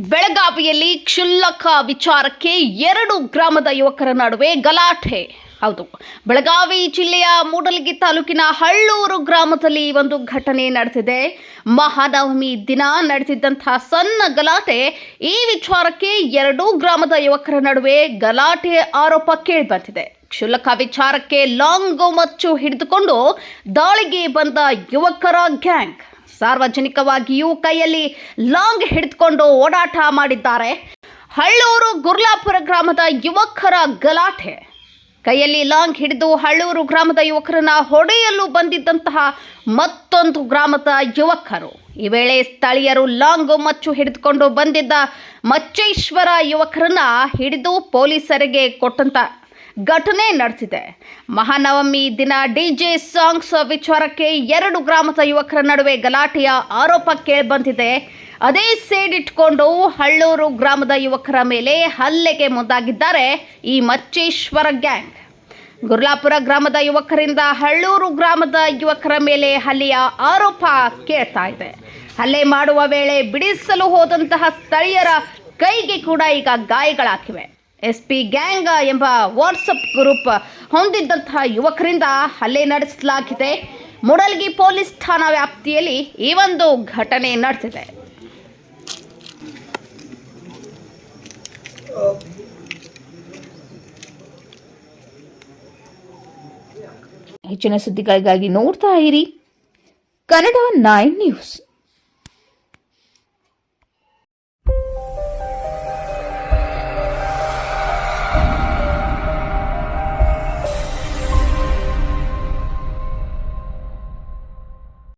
ಬೆಳಗಾವಿಯಲ್ಲಿ ಕ್ಷುಲ್ಲಕ ವಿಚಾರಕ್ಕೆ 2 ಗ್ರಾಮದ ಯುವಕರ ನಡುವೆ ಗಲಾಟೆ. ಹೌದು, ಬೆಳಗಾವಿ ಜಿಲ್ಲೆಯ ಮೂಡಲಗಿ ತಾಲೂಕಿನ ಹಳ್ಳೂರು ಗ್ರಾಮದಲ್ಲಿ ಒಂದು ಘಟನೆ ನಡೆದಿದೆ. ಮಹಾನವಮಿ ದಿನ ನಡೆದಿದ್ದಂತಹ ಸಣ್ಣ ಗಲಾಟೆ. ಈ ವಿಚಾರಕ್ಕೆ 2 ಗ್ರಾಮದ ಯುವಕರ ನಡುವೆ ಗಲಾಟೆ ಆರೋಪ ಕೇಳಿಬಂದಿದೆ. ಕ್ಷುಲ್ಲಕ ವಿಚಾರಕ್ಕೆ ಲಾಂಗು ಮಚ್ಚು ಹಿಡಿದುಕೊಂಡು ದಾಳಿಗೆ ಬಂದ ಯುವಕರ ಗ್ಯಾಂಗ್ ಸಾರ್ವಜನಿಕವಾಗಿಯೂ ಕೈಯಲ್ಲಿ ಲಾಂಗ್ ಹಿಡಿದುಕೊಂಡು ಓಡಾಟ ಮಾಡಿದ್ದಾರೆ. ಹಳ್ಳೂರು ಗುರ್ಲಾಪುರ ಗ್ರಾಮದ ಯುವಕರ ಗಲಾಟೆ. ಕೈಯಲ್ಲಿ ಲಾಂಗ್ ಹಿಡಿದು ಹಳ್ಳೂರು ಗ್ರಾಮದ ಯುವಕರನ್ನ ಹೊಡೆಯಲು ಬಂದಿದ್ದಂತಹ ಮತ್ತೊಂದು ಗ್ರಾಮದ ಯುವಕರು. ಈ ವೇಳೆ ಸ್ಥಳೀಯರು ಲಾಂಗು ಮಚ್ಚು ಹಿಡಿದುಕೊಂಡು ಬಂದಿದ್ದ ಮಚ್ಚೇಶ್ವರ ಯುವಕರನ್ನ ಹಿಡಿದು ಪೊಲೀಸರಿಗೆ ಕೊಟ್ಟಂತ ಘಟನೆ ನಡೆದಿದೆ. ಮಹಾನವಮಿ ದಿನ ಡಿಜೆ ಸಾಂಗ್ಸ್ ವಿಚಾರಕ್ಕೆ 2 ಗ್ರಾಮದ ಯುವಕರ ನಡುವೆ ಗಲಾಟೆಯ ಆರೋಪ ಕೇಳಿಬಂದಿದೆ. ಅದೇ ಸೇಡಿಟ್ಕೊಂಡು ಹಳ್ಳೂರು ಗ್ರಾಮದ ಯುವಕರ ಮೇಲೆ ಹಲ್ಲೆಗೆ ಮುಂದಾಗಿದ್ದಾರೆ ಈ ಮಚ್ಚೇಶ್ವರ ಗ್ಯಾಂಗ್. ಗುರ್ಲಾಪುರ ಗ್ರಾಮದ ಯುವಕರಿಂದ ಹಳ್ಳೂರು ಗ್ರಾಮದ ಯುವಕರ ಮೇಲೆ ಹಲ್ಲೆಯ ಆರೋಪ ಕೇಳ್ತಾ ಇದೆ. ಹಲ್ಲೆ ಮಾಡುವ ವೇಳೆ ಬಿಡಿಸಲು ಹೋದಂತಹ ಸ್ಥಳೀಯರ ಕೈಗೆ ಕೂಡ ಈಗ ಗಾಯಗಳಾಗಿವೆ. SP ಗ್ಯಾಂಗ್ ಎಂಬ ವಾಟ್ಸಪ್ ಗ್ರೂಪ್ ಹೊಂದಿದ್ದಂತಹ ಯುವಕರಿಂದ ಹಲ್ಲೆ ನಡೆಸಲಾಗಿದೆ. ಮೂಡಲಗಿ ಪೊಲೀಸ್ ಠಾಣಾ ವ್ಯಾಪ್ತಿಯಲ್ಲಿ ಈ ಒಂದು ಘಟನೆ ನಡೆದಿದೆ. ಹೆಚ್ಚಿನ ಸುದ್ದಿಗಳಿಗಾಗಿ ನೋಡ್ತಾ ಇರಿ ಕನ್ನಡ 9 ನ್ಯೂಸ್.